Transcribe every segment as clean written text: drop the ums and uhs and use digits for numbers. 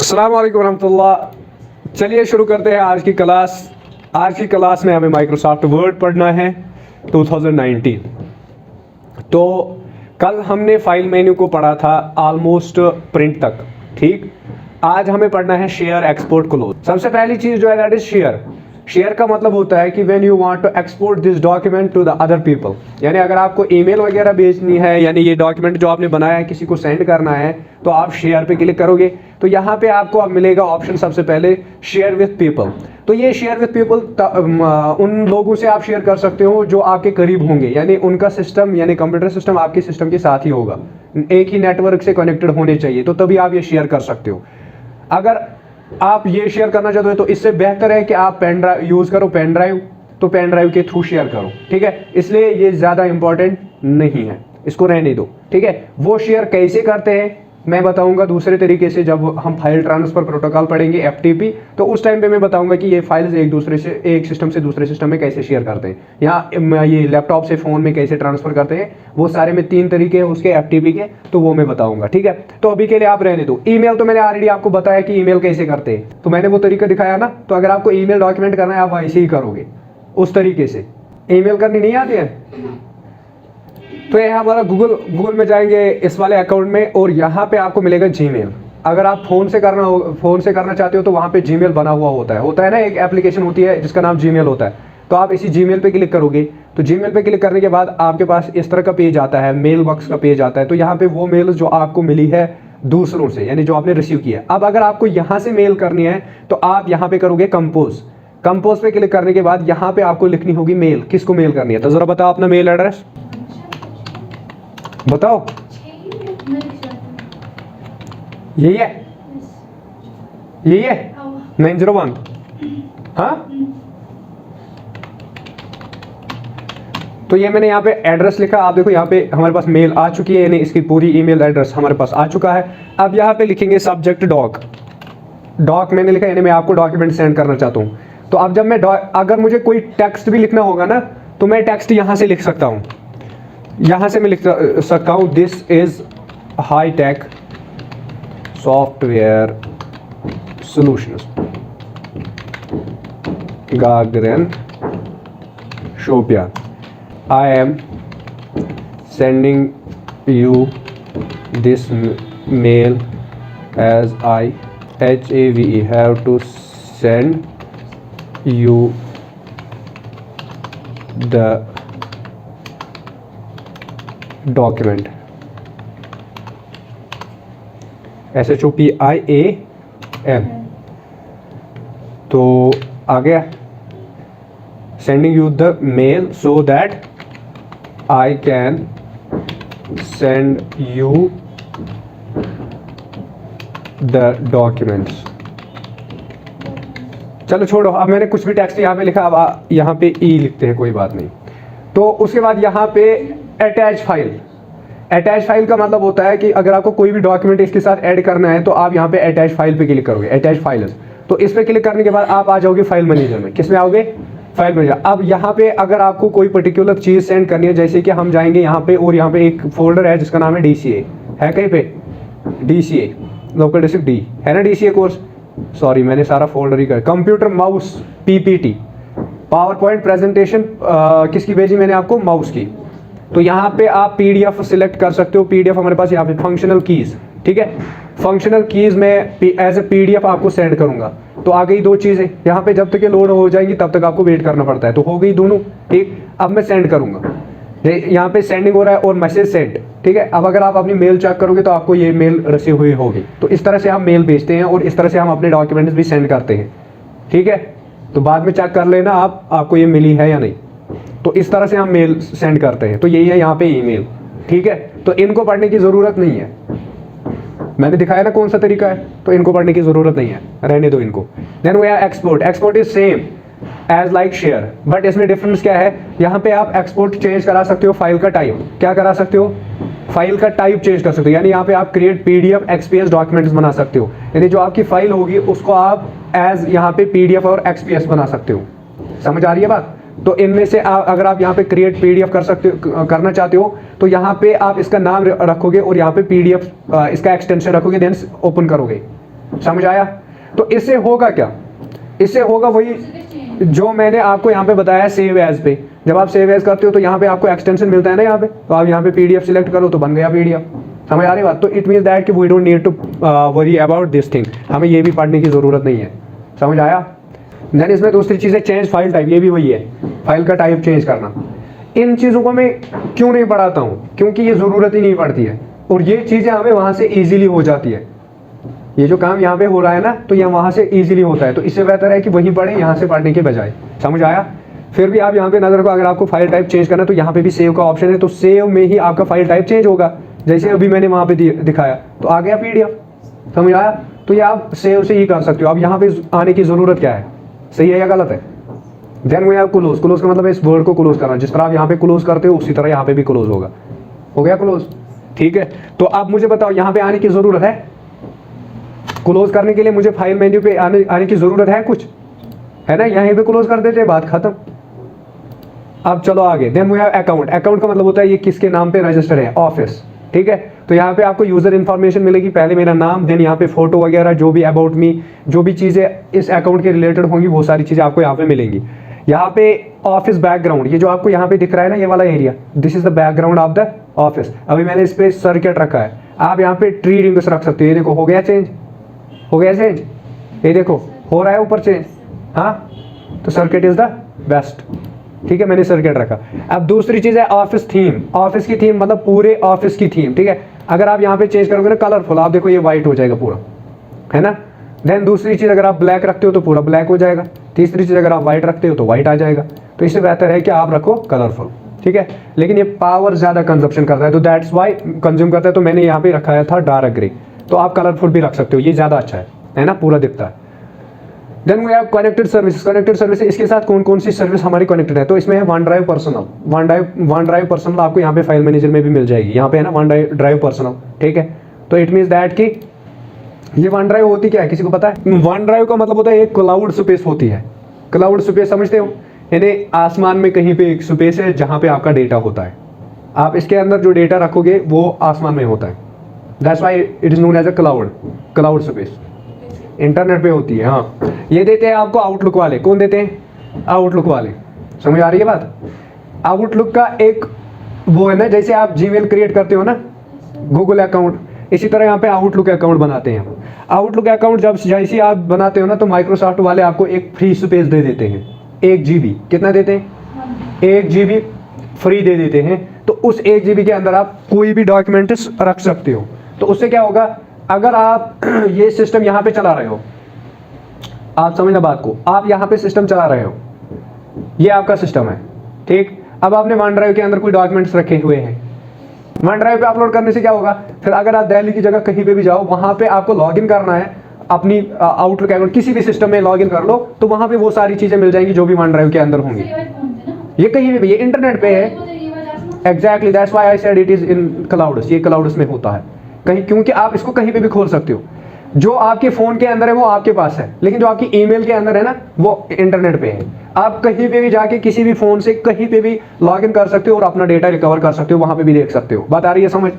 अस्सलाम वालेकुम रहमतुल्लाह। चलिए शुरू करते हैं आज की क्लास। आज की क्लास में हमें माइक्रोसॉफ्ट वर्ड पढ़ना है 2019। तो कल हमने फाइल मेन्यू को पढ़ा था ऑलमोस्ट प्रिंट तक, ठीक। आज हमें पढ़ना है शेयर, एक्सपोर्ट, क्लोज। सबसे पहली चीज़ जो है दैट इज शेयर। शेयर का मतलब होता है कि when you want to export this document to the other people, यानी अगर आपको ईमेल वगैरह भेजनी है, यानी ये डॉक्यूमेंट जो आपने बनाया है किसी को सेंड करना है, तो आप शेयर पे क्लिक करोगे तो यहाँ पे आपको अब मिलेगा ऑप्शन सबसे पहले शेयर विथ पीपल। तो ये शेयर विथ पीपल उन लोगों से आप शेयर कर सकते हो जो आपके करीब होंगे, यानी उनका सिस्टम यानी कंप्यूटर सिस्टम आपके सिस्टम के साथ ही होगा, एक ही नेटवर्क से कनेक्टेड होने चाहिए, तो तभी आप ये शेयर कर सकते हो। अगर आप ये शेयर करना चाहते हो तो इससे बेहतर है कि आप पेन ड्राइव यूज़ करो, पेन ड्राइव, तो पेन ड्राइव के थ्रू शेयर करो, ठीक है। इसलिए ये ज़्यादा इंपॉर्टेंट नहीं है, इसको रहने दो, ठीक है। वो शेयर कैसे करते हैं मैं बताऊंगा दूसरे तरीके से, जब हम फाइल ट्रांसफर प्रोटोकॉल पढ़ेंगे FTP, तो उस टाइम पे मैं बताऊंगा कि ये फाइल्स एक दूसरे से, एक सिस्टम से दूसरे सिस्टम में कैसे शेयर करते हैं, यहाँ ये लैपटॉप से फ़ोन में कैसे ट्रांसफ़र करते हैं, वो सारे में 3 तरीके हैं उसके FTP के, तो वो मैं बताऊंगा, ठीक है। तो अभी के लिए आप रहने दो। ईमेल तो मैंने ऑलरेडी आपको बताया कि ईमेल कैसे करते हैं, तो मैंने वो तरीका दिखाया ना। तो अगर आपको ईमेल डॉक्यूमेंट करना है आप वैसे ही करोगे, उस तरीके से। ईमेल करनी नहीं आती है तो ये हमारा गूगल में जाएंगे इस वाले अकाउंट में, और यहाँ पे आपको मिलेगा जीमेल। अगर आप फ़ोन से करना चाहते हो तो वहाँ पे जीमेल बना हुआ होता है ना, एक एप्लीकेशन होती है जिसका नाम जीमेल होता है। तो आप इसी जीमेल पे क्लिक करोगे, तो जीमेल पे क्लिक करने के बाद आपके पास इस तरह का पेज आता है, मेल बॉक्स का पेज आता है। तो यहाँ पे वो मेल जो आपको मिली है दूसरों से, यानी जो आपने रिसीव किया। अब अगर आपको यहाँ से मेल करनी है तो आप यहाँ पे करोगे कंपोज पे क्लिक करने के बाद यहाँ पे आपको लिखनी होगी मेल, किसको मेल करनी है। तो ज़रा बताओ अपना मेल एड्रेस बताओ। यही है 901। हाँ, तो ये मैंने यहाँ पे एड्रेस लिखा। आप देखो यहाँ पे हमारे पास मेल आ चुकी है, यानी इसकी पूरी ईमेल एड्रेस हमारे पास आ चुका है। अब यहाँ पे लिखेंगे सब्जेक्ट डॉक मैंने लिखा, यानी मैं आपको डॉक्यूमेंट सेंड करना चाहता हूँ। तो अब जब मैं अगर मुझे कोई टेक्स्ट भी लिखना होगा ना, तो मैं टेक्स्ट यहाँ से लिख सकता हूँ, यहाँ से मैं लिख सकता हूँ this is high tech software solutions Gagran Shopian, I am sending you this mail as I HAVE have to send you the document SHOPIAN। तो आ गया sending you the mail so that I can send you the documents। चलो छोड़ो, अब मैंने कुछ भी text यहाँ पे लिखा, अब यहाँ पे ई लिखते हैं, कोई बात नहीं। तो उसके बाद यहाँ पे अटैच फाइल का मतलब होता है कि अगर आपको कोई भी डॉक्यूमेंट इसके साथ ऐड करना है तो आप यहाँ पे अटैच फाइल पे क्लिक करोगे, अटैच फाइल्स। तो इस पे क्लिक करने के बाद आप आ जाओगे फाइल मैनेजर में। किस में आओगे? File manager. अब यहाँ पे अगर आपको कोई पर्टिकुलर चीज़ सेंड करनी है, जैसे कि हम जाएंगे यहाँ पे, और यहाँ पे एक फोल्डर है जिसका नाम है DCA, है कहीं पे DCA लोकल डिस्ट्रिक्ट D है ना, DCA कोर्स, सॉरी मैंने सारा फोल्डर ही कर, computer mouse PPT, power point presentation किसकी भेजी मैंने आपको, माउस की। तो यहाँ पे आप PDF सिलेक्ट कर सकते हो। PDF हमारे पास यहाँ पे फंक्शनल कीज़, ठीक है। फंक्शनल कीज़ में एज ए PDF आपको सेंड करूँगा। तो आ गई 2 चीज़ें यहाँ पे, जब तक ये लोड हो जाएंगी तब तक आपको वेट करना पड़ता है। तो हो गई दोनों, ठीक। अब मैं सेंड करूँगा, यहाँ पे सेंडिंग हो रहा है और मैसेज सेंड, ठीक है। अब अगर आप अपनी मेल चेक करोगे तो आपको ये मेल रिसीव हुई होगी। तो इस तरह से हम मेल भेजते हैं और इस तरह से हम अपने डॉक्यूमेंट्स भी सेंड करते हैं, ठीक है। तो बाद में चेक कर लेना आपको ये मिली है या नहीं। तो इस तरह से हम मेल सेंड करते हैं। तो यही है यहाँ पे ईमेल, ठीक है। तो इनको पढ़ने की ज़रूरत नहीं है, मैंने दिखाया ना कौन सा तरीका है, तो इनको पढ़ने की ज़रूरत नहीं है, रहने दो इनको। Then we are export is same as like share, but इसमें डिफरेंस क्या है, यहाँ पे आप एक्सपोर्ट चेंज करा सकते हो, फाइल का टाइप क्या करा सकते हो, फाइल का टाइप चेंज कर सकते हो। यानी यहाँ पे आप क्रिएट PDF XPS डॉक्यूमेंट्स बना सकते हो, यानी जो आपकी फाइल होगी उसको आप एज यहाँ पे PDF और XPS बना सकते हो। समझ आ रही है बात? तो इनमें से अगर आप यहाँ पे क्रिएट PDF करना चाहते हो तो यहाँ पे आप इसका नाम रखोगे और यहाँ पे PDF इसका एक्सटेंशन रखोगे, देन ओपन करोगे। समझ आया? तो इससे होगा क्या, इससे होगा वही जो मैंने आपको यहाँ पे बताया सेव एज पे। जब आप सेव एज करते हो तो यहाँ पे आपको एक्सटेंशन मिलता है ना यहाँ पे, तो आप यहाँ पे PDF सिलेक्ट करो तो बन गया PDF। समझ आ रही बात? तो इट मीन्स दैट कि we don't need to worry about this thing, हमें ये भी पढ़ने की ज़रूरत नहीं है। समझ आया? देन इसमें दूसरी चीज़ है चेंज फाइल टाइप, ये भी वही है, फाइल का टाइप चेंज करना। इन चीज़ों को मैं क्यों नहीं पढ़ाता हूँ, क्योंकि ये ज़रूरत ही नहीं पड़ती है और ये चीज़ें हमें वहाँ से ईजिली हो जाती है। ये जो काम यहाँ पे हो रहा है ना, तो ये वहाँ से ईजिली होता है, तो इससे बेहतर है कि वहीं पढ़ें यहाँ से पढ़ने के बजाय। समझ आया? फिर भी आप यहाँ पे नजर को, अगर आपको फाइल टाइप चेंज करना है तो यहाँ पे भी सेव का ऑप्शन है, तो सेव में ही आपका फाइल टाइप चेंज होगा। जैसे अभी मैंने वहाँ पे दिखाया तो आ गया PDF। समझ आया? तो ये आप सेव से ही कर सकते हो। अब यहाँ पे आने की ज़रूरत क्या है, सही है या गलत है? देन वो आप क्लोज, क्लोज का मतलब है इस वर्ड को क्लोज करना। जिस तरह आप यहाँ पे क्लोज करते हो उसी तरह यहाँ पे भी क्लोज होगा। हो गया क्लोज? ठीक है। तो आप मुझे बताओ यहाँ पे आने की ज़रूरत है? क्लोज करने के लिए मुझे फाइल मेन्यू पे आने की ज़रूरत है कुछ, है ना? यहीं पे क्लोज कर देते, बात खत्म। अब चलो आगे। Then we have account. Account का मतलब होता है ये किसके नाम पे रजिस्टर है, ऑफिस। ठीक है। तो यहाँ पे आपको यूजर इन्फॉर्मेशन मिलेगी, पहले मेरा नाम, देन यहाँ पे फोटो वगैरह, जो भी अबाउट मी, जो भी चीज़ें इस अकाउंट के रिलेटेड होंगी वो सारी चीज़ें आपको यहाँ पे मिलेंगी। यहाँ पे ऑफिस बैकग्राउंड, ये जो आपको यहाँ पे दिख रहा है ना, ये वाला area, this is the background of the office. अभी मैंने इस पे सर्किट रखा है, आप यहाँ पे ट्री रिंग्स रख सकते हो। ये देखो हो गया चेंज, हो गया चेंज, ये देखो हो रहा है ऊपर चेंज। हाँ, तो सर्किट इज द बेस्ट। ठीक है, मैंने सर्किट रखा। अब दूसरी चीज है ऑफिस थीम। ऑफिस की थीम मतलब पूरे ऑफिस की थीम। ठीक है, अगर आप यहाँ पे चेंज करोगे ना कलरफुल, आप देखो ये व्हाइट हो जाएगा पूरा, है ना। देन दूसरी चीज, अगर आप ब्लैक रखते हो तो पूरा ब्लैक हो जाएगा। तीसरी चीज, अगर आप व्हाइट रखते हो तो व्हाइट आ जाएगा। तो इससे बेहतर है कि आप रखो कलरफुल। ठीक है, लेकिन ये पावर ज्यादा कंजप्शन करता है, तो दैट्स वाई कंज्यूम करता है। तो मैंने यहाँ पे रखा था डार्क ग्रे, तो आप कलरफुल भी रख सकते हो, ये ज्यादा अच्छा है ना, पूरा दिखता है। Then we have connected services. Connected service, इसके साथ कौन कौन सी सर्विस हमारी कनेक्टेड है, तो इसमें है one drive personal. One drive personal आपको यहाँ पे फाइल मैनेजर में भी मिल जाएगी, यहाँ पे है ना वन ड्राइव पर्सनल। ठीक है, तो इट मीन्स दैट कि ये वन ड्राइव होती क्या है, किसी को पता है? वन ड्राइव का मतलब होता है एक क्लाउड स्पेस होती है। क्लाउड स्पेस समझते हो, यानी आसमान में कहीं पे एक स्पेस है जहाँ पे आपका डेटा होता है। आप इसके अंदर जो डेटा रखोगे वो आसमान में होता है, that's why it is known as a cloud space. Internet पे होती है। हाँ, ये देते हैं आपको आउटलुक वाले। कौन देते हैं? आउटलुक वाले। समझ आ रही है बात? आउटलुक का एक वो है ना, जैसे आप जीमेल क्रिएट करते हो ना, गूगल अकाउंट, इसी तरह यहाँ पे आउटलुक अकाउंट बनाते हैं। आउटलुक अकाउंट जब जैसे आप बनाते हो ना, तो माइक्रोसॉफ्ट वाले आपको एक फ्री स्पेस दे देते हैं, 1 GB। कितना देते हैं? 1 GB फ्री दे देते हैं। तो उस 1 GB के अंदर आप कोई भी डॉक्यूमेंट्स रख सकते हो। तो उससे क्या होगा, अगर आप ये सिस्टम यहाँ पे चला रहे हो, आप समझना बात को, आप यहाँ पे सिस्टम चला रहे हो, ये आपका सिस्टम है। ठीक, अब आपने वन ड्राइव के अंदर कोई डॉक्यूमेंट्स रखे हुए हैं, वन ड्राइव पे अपलोड करने से क्या होगा, फिर अगर आप दिल्ली की जगह कहीं पे भी जाओ, वहां पे आपको लॉगिन करना है अपनी आउटलुक अकाउंट, किसी भी सिस्टम में लॉगिन कर लो, तो वहां पे वो सारी चीजें मिल जाएंगी जो भी वन ड्राइव के अंदर होंगी। ये कहीं भी, ये इंटरनेट पे है। Exactly, that's why I said it is in clouds. ये क्लाउड्स में होता है कहीं, क्योंकि आप इसको कहीं पे भी खोल सकते हो। जो आपके फोन के अंदर है वो आपके पास है, लेकिन जो आपकी ईमेल के अंदर है ना, वो इंटरनेट पे है। आप कहीं पे भी जाके किसी भी फोन से कहीं पे भी लॉगिन कर सकते हो और अपना डेटा रिकवर कर सकते हो, वहां पे भी देख सकते हो। बात आ रही है समझ,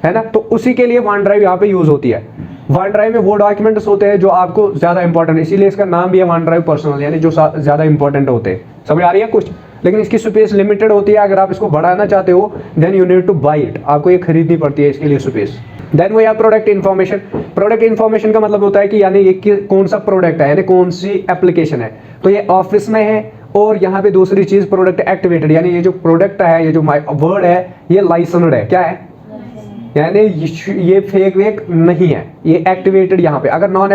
है ना? तो उसी के लिए वन ड्राइव यहाँ पे यूज होती है। वन ड्राइव में वो डॉक्यूमेंट्स होते हैं जो आपको ज्यादा इंपॉर्टेंट, इसीलिए इसका नाम भी है वन ड्राइव पर्सनल, यानी जो ज्यादा इंपॉर्टेंट होते हैं। समझ आ रही है कुछ? लेकिन इसकी स्पेस लिमिटेड होती है। अगर आप इसको बढ़ाना चाहते हो, then you need to buy it, आपको ये खरीदनी पड़ती है इसके लिए स्पेस। देन वो यहाँ प्रोडक्ट इन्फॉर्मेशन। प्रोडक्ट इन्फॉर्मेशन का मतलब होता है कि यानी ये कौन सा प्रोडक्ट है, यानी कौन सी एप्लीकेशन है। तो ये ऑफिस में है, और यहाँ पे दूसरी चीज प्रोडक्ट एक्टिवेटेड, यानी ये जो प्रोडक्ट है, ये जो वर्ड है, ये लाइसेंस्ड है। क्या है? यानी ये फेक वेक नहीं है, ये एक्टिवेटेड। यहाँ पे अगर नॉट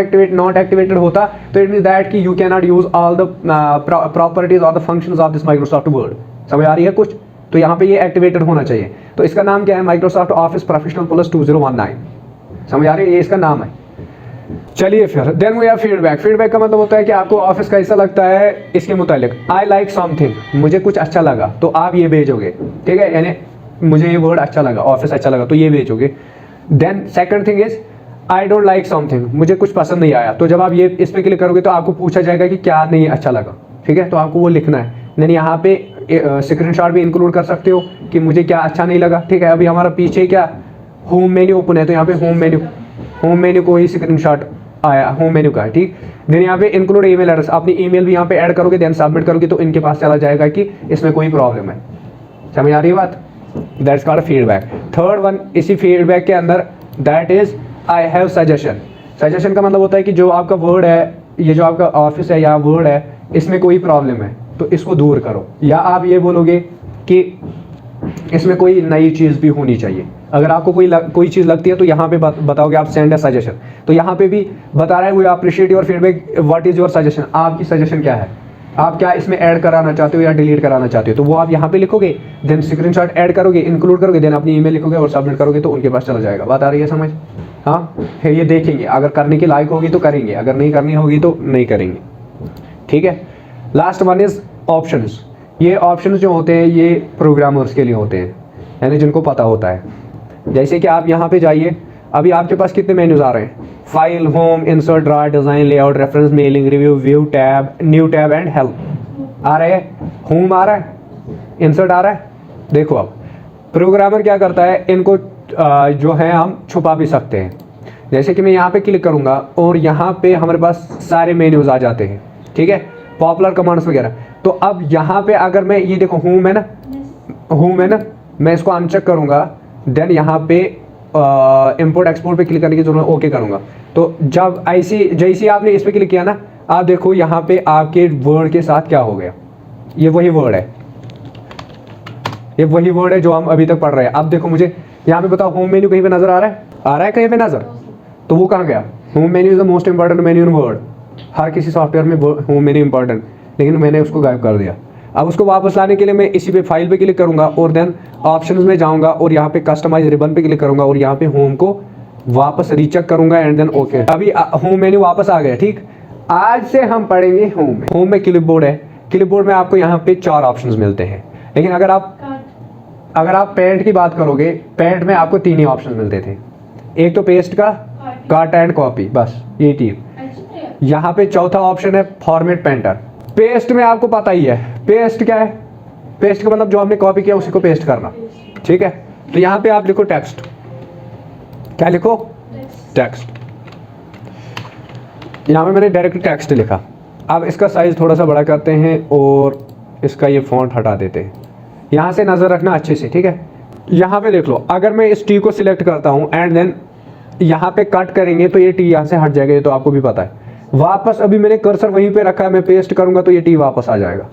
एक्टिवेटेड होता तो इट मींस दैट कि you can not use all the properties और the functions of this Microsoft Word. समझ आ रही है कुछ? तो यहाँ पे ये एक्टिवेटेड होना चाहिए। तो इसका नाम क्या है? Microsoft office professional plus 2019। समझ आ रही है? ये इसका नाम है। चलिए फिर then we have feedback. Feedback का मतलब होता है कि आपको ऑफिस कैसा लगता है इसके मुतालिक। आई लाइक समथिंग, मुझे कुछ अच्छा लगा, तो आप ये भेजोगे। ठीक है, यानी मुझे ये वर्ड अच्छा लगा, ऑफिस अच्छा लगा, तो ये भेजोगे। Then second thing is I don't like something, मुझे कुछ पसंद नहीं आया। तो जब आप ये इस पे क्लिक करोगे तो आपको पूछा जाएगा कि क्या नहीं अच्छा लगा। ठीक है, तो आपको वो लिखना है। नहीं, यहाँ पे स्क्रीनशॉट भी इंक्लूड कर सकते हो कि मुझे क्या अच्छा नहीं लगा। ठीक है, अभी हमारा पीछे क्या होम मेन्यू ओपन है, तो यहाँ पे होम मेन्यू को ही स्क्रीनशॉट आया होम मेन्यू का, ठीक। देन यहाँ पे इंक्लूड ईमेल एड्रेस, अपनी ईमेल भी यहाँ पे ऐड करोगे, देन सबमिट करोगे तो इनके पास चला जाएगा कि इसमें कोई प्रॉब्लम है। समझ आ रही है बात? That's called feedback. Third one इसी फीडबैक के अंदर, that is I have suggestion. Suggestion का मतलब होता है कि जो आपका वर्ड है, ये जो आपका ऑफिस है या वर्ड है, इसमें कोई प्रॉब्लम है तो इसको दूर करो। या आप ये बोलोगे कि इसमें कोई नई चीज़ भी होनी चाहिए। अगर आपको कोई चीज़ लगती है तो यहाँ पे बताओगे आप सेंड अ सजेशन, तो यहाँ पे भी बता रहा है we appreciate your feedback, what is your suggestion, आपकी सजेशन क्या है, आप क्या इसमें ऐड कराना चाहते हो या डिलीट कराना चाहते हो, तो वो आप यहाँ पे लिखोगे, देन स्क्रीनशॉट ऐड करोगे, इंक्लूड करोगे, देन अपनी ईमेल लिखोगे और सबमिट करोगे तो उनके पास चला जाएगा। बात आ रही है समझ? हाँ, फिर ये देखेंगे, अगर करने की लायक होगी तो करेंगे, अगर नहीं करनी होगी तो नहीं करेंगे, ठीक है। Last one is options. ये ऑप्शंस जो होते हैं ये प्रोग्रामर्स के लिए होते हैं, यानी जिनको पता होता है। जैसे कि आप यहाँ पे जाइए, अभी आपके पास कितने मेन्यूज आ रहे हैं, file, home, insert, draw, design, layout, reference, mailing, review, view tab, new tab and help आ रहे हैं। होम आ रहा है, इंसर्ट आ रहा है। देखो अब प्रोग्रामर क्या करता है, इनको जो है हम छुपा भी सकते हैं। जैसे कि मैं यहाँ पे क्लिक करूँगा और यहाँ पे हमारे पास सारे मेन्यूज आ जाते हैं, ठीक है, पॉपुलर कमांड्स वगैरह। तो अब यहाँ पे अगर मैं ये देखो होम है ना, होम है ना, मैं इसको अनचेक करूँगा, देन यहाँ पे इंपोर्ट एक्सपोर्ट पे क्लिक करने की जरूरत, ओके करूँगा। तो जब जैसे आपने इस पर क्लिक किया ना, आप देखो यहाँ पे आपके वर्ड के साथ क्या हो गया, ये वही वर्ड है, ये वही वर्ड है जो हम अभी तक पढ़ रहे हैं। अब देखो मुझे यहाँ पे बताओ, होम मेन्यू कहीं पे नजर आ रहा है? आ रहा है कहीं पे नजर? तो वो कहाँ गया? Home menu is the most important menu in Word. हर किसी सॉफ्टवेयर में होम मेन्यू इंपॉर्टेंट, लेकिन मैंने उसको गायब कर दिया। अब उसको वापस लाने के लिए मैं इसी पे फाइल पे क्लिक करूंगा और देन ऑप्शंस में जाऊंगा और यहाँ पे कस्टमाइज रिबन पे क्लिक करूंगा और यहाँ पे होम को वापस रीचेक करूंगा एंड देन ओके। अभी होम मेन्यू वापस आ गया, ठीक। आज से हम पढ़ेंगे होम में। होम में क्लिपबोर्ड है, क्लिपबोर्ड में आपको यहाँ पे 4 ऑप्शंस मिलते हैं, लेकिन अगर आप पेंट की बात करोगे, पेंट में आपको 3 ही ऑप्शन मिलते थे। एक तो पेस्ट का, कट एंड कॉपी, बस ये 3। यहाँ पे चौथा ऑप्शन है फॉर्मेट पेंटर। पेस्ट में आपको पता ही है, पेस्ट क्या है, पेस्ट का मतलब जो हमने कॉपी किया उसी को पेस्ट करना, ठीक है। तो यहाँ पे आप लिखो टेक्स्ट, क्या लिखो? टेक्स्ट। यहाँ पे मैंने डायरेक्ट टेक्स्ट लिखा। अब इसका साइज थोड़ा सा बड़ा करते हैं और इसका ये फॉन्ट हटा देते हैं। यहाँ से नज़र रखना अच्छे से, ठीक है। यहाँ पे देख लो, अगर मैं इस टी को सिलेक्ट करता हूँ एंड देन यहाँ पे कट करेंगे तो ये टी यहाँ से हट जाएगा, ये तो आपको भी पता है। वापस अभी मैंने कर्सर वहीं पे रखा है, मैं पेस्ट करूँगा तो ये टी वापस आ जाएगा।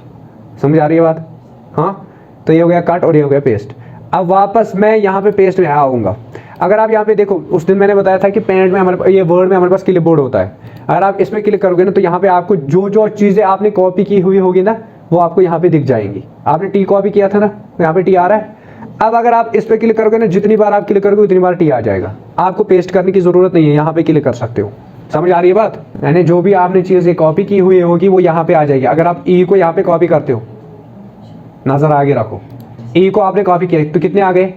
समझ आ रही है बात? हाँ, तो ये हो गया कट और ये हो गया पेस्ट। अब वापस मैं यहाँ पे पेस्ट में आऊँगा। अगर आप यहाँ पे देखो, उस दिन मैंने बताया था कि पेंट में हमारे, ये वर्ड में हमारे पास क्लिपबोर्ड होता है। अगर आप इसमें क्लिक करोगे ना तो यहाँ पे आपको जो जो चीज़ें आपने कॉपी की हुई होगी ना, वो आपको यहाँ पे दिख जाएंगी। आपने टी कॉपी किया था ना, तो यहाँ पे टी आ रहा है। अब अगर आप इस पर क्लिक करोगे ना, जितनी बार आप क्लिक करोगे उतनी बार टी आ जाएगा। आपको पेस्ट करने की जरूरत नहीं है, यहाँ पे क्लिक कर सकते हो। समझ आ रही है बात? यानी जो भी आपने चीज़ें कॉपी की हुई होगी वो यहाँ पे आ जाएगी। अगर आप ई को यहाँ पे कॉपी करते हो, नजर आगे रखो, ई को आपने कॉपी किया तो कितने आ गए?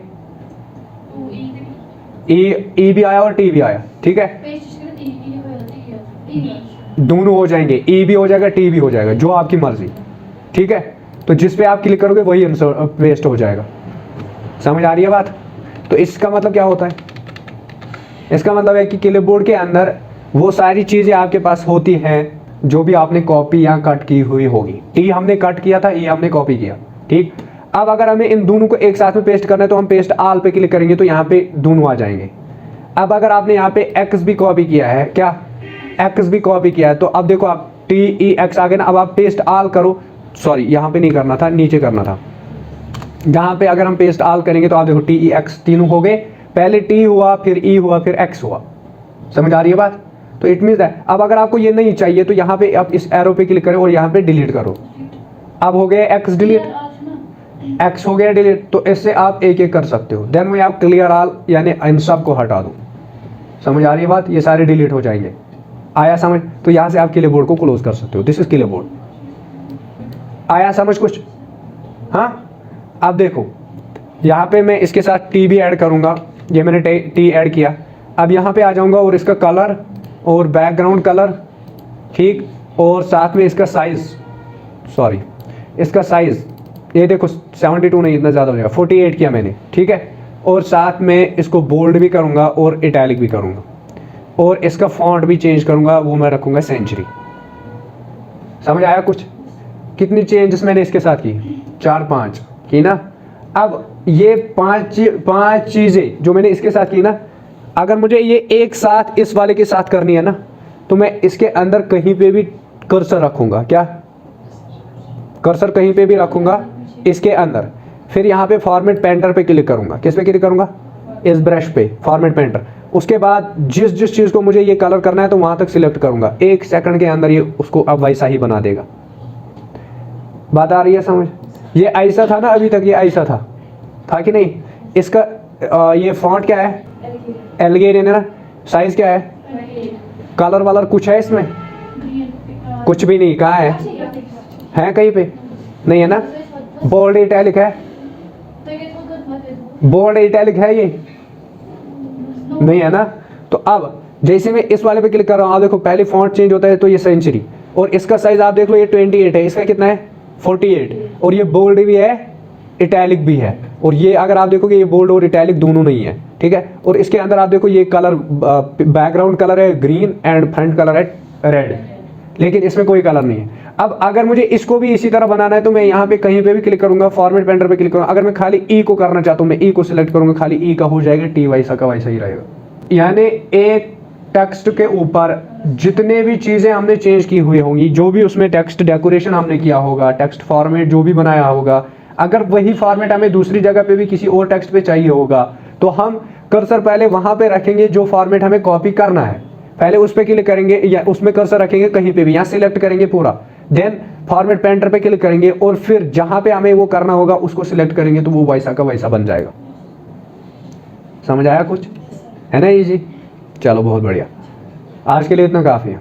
ई भी आया और टी भी आया, ठीक है। दोनों हो जाएंगे, ई भी हो जाएगा, टी भी हो जाएगा, जो आपकी मर्जी, ठीक है। तो जिस पे आप क्लिक करोगे वही पेस्ट हो जाएगा। समझ आ रही है बात? तो इसका मतलब क्या होता है? इसका मतलब है कि क्लिपबोर्ड के अंदर वो सारी चीज़ें आपके पास होती हैं जो भी आपने कॉपी या कट की हुई होगी। टी हमने कट किया था, ई हमने कॉपी किया, ठीक। अब अगर हमें इन दोनों को एक साथ में पेस्ट करना है तो हम पेस्ट आल पे क्लिक करेंगे तो यहाँ पे दोनों आ जाएंगे। अब अगर आपने यहाँ पे एक्स भी कॉपी किया है, क्या एक्स भी कॉपी किया है, तो अब देखो आप टी ई एक्स आ गए ना। अब आप पेस्ट आल करो, सॉरी यहाँ पे नहीं करना था, नीचे करना था। जहाँ पे अगर हम पेस्ट आल करेंगे तो आप देखो टी ई एक्स तीनों हो गए, पहले टी हुआ, फिर ई हुआ, फिर एक्स हुआ। समझ आ रही है बात? तो इट मीन्स है, अब अगर आपको ये नहीं चाहिए तो यहाँ पे आप इस एरो पे क्लिक करो और यहाँ पे डिलीट करो। अब हो गया एक्स डिलीट, एक्स हो गया डिलीट। तो इससे आप एक एक कर सकते हो। देन में आप क्लियर ऑल, यानी इन सब को हटा दो। समझ आ रही है बात? ये सारे डिलीट हो जाएंगे। आया समझ? तो यहाँ से आप क्लिपबोर्ड को क्लोज कर सकते हो। This is clipboard. आया समझ कुछ? हाँ, अब देखो यहाँ पे मैं इसके साथ टी भी ऐड करूँगा। ये मैंने टी ऐड किया। अब यहाँ पे आ जाऊँगा और इसका कलर और बैकग्राउंड कलर, ठीक, और साथ में इसका साइज, सॉरी इसका साइज ये देखो 72 नहीं, इतना ज़्यादा हो जाएगा, 48 किया मैंने, ठीक है। और साथ में इसको बोल्ड भी करूँगा और इटैलिक भी करूँगा। और इसका फॉन्ट भी चेंज करूंगा, वो मैं रखूंगा सेंचुरी। समझ आया कुछ? कितनी चेंजेस मैंने इसके साथ की? 4-5 की ना। अब ये पांच चीजें जो मैंने इसके साथ की ना, अगर मुझे ये एक साथ इस वाले के साथ करनी है ना, तो मैं इसके अंदर कहीं पे भी कर्सर रखूंगा। क्या कर्सर कहीं पे भी रखूंगा इसके अंदर। फिर यहाँ पे फॉर्मेट पेंटर पे क्लिक करूंगा। किस पे क्लिक करूंगा? इस ब्रश पे, फॉर्मेट पेंटर। उसके बाद जिस जिस चीज को मुझे ये कलर करना है तो वहां तक सिलेक्ट करूंगा। 1 सेकंड के अंदर ये उसको अब वैसा ही बना देगा। बात आ रही है समझ? ये ऐसा था ना, अभी तक ये ऐसा था कि नहीं? इसका ये फॉन्ट क्या है? एल्गेरियन है ना। साइज क्या है? कलर वालर कुछ है इसमें? कुछ भी नहीं। कहाँ है कहीं पे नहीं है ना। बोल्ड इटैलिक है? बोल्ड इटैलिक है ये? नहीं है ना। तो अब जैसे मैं इस वाले पे क्लिक कर रहा हूँ, आप देखो पहले फॉन्ट चेंज होता है तो ये सेंचुरी, और इसका साइज आप देख लो ये 28 है, इसका कितना है? 48। और ये बोल्ड भी है, इटैलिक भी है। और ये अगर आप देखोगे ये बोल्ड और इटैलिक दोनों नहीं है, ठीक है। और इसके अंदर आप देखो ये कलर, बैकग्राउंड कलर है ग्रीन एंड फ्रंट कलर है रेड, लेकिन इसमें कोई कलर नहीं है। अब अगर मुझे इसको भी इसी तरह बनाना है तो मैं यहाँ पे कहीं पे भी क्लिक करूंगा, फॉर्मेट पेंटर पे क्लिक करूंगा। अगर मैं खाली ई को करना चाहता हूँ, मैं ई को सिलेक्ट करूंगा, खाली ई का हो जाएगा, टी वैसा का वैसा ही रहेगा। यानी एक टेक्स्ट के ऊपर जितने भी चीजें हमने चेंज की हुई होंगी, जो भी उसमें टेक्स्ट डेकोरेशन हमने किया होगा, टेक्स्ट फॉर्मेट जो भी बनाया होगा, अगर वही फॉर्मेट हमें दूसरी जगह पे भी किसी और टेक्स्ट पे चाहिए होगा तो हम कर्सर पहले वहां पे रखेंगे जो फॉर्मेट हमें कॉपी करना है, पहले उस पर क्लिक करेंगे या उसमें कर्सर रखेंगे कहीं पे भी, यहाँ सिलेक्ट करेंगे पूरा, देन फॉर्मेट पेंटर पे क्लिक करेंगे और फिर जहां पे हमें वो करना होगा उसको सिलेक्ट करेंगे तो वो वैसा का वैसा बन जाएगा। समझ आया कुछ? है ना इजी? चलो बहुत बढ़िया, आज के लिए इतना काफी है।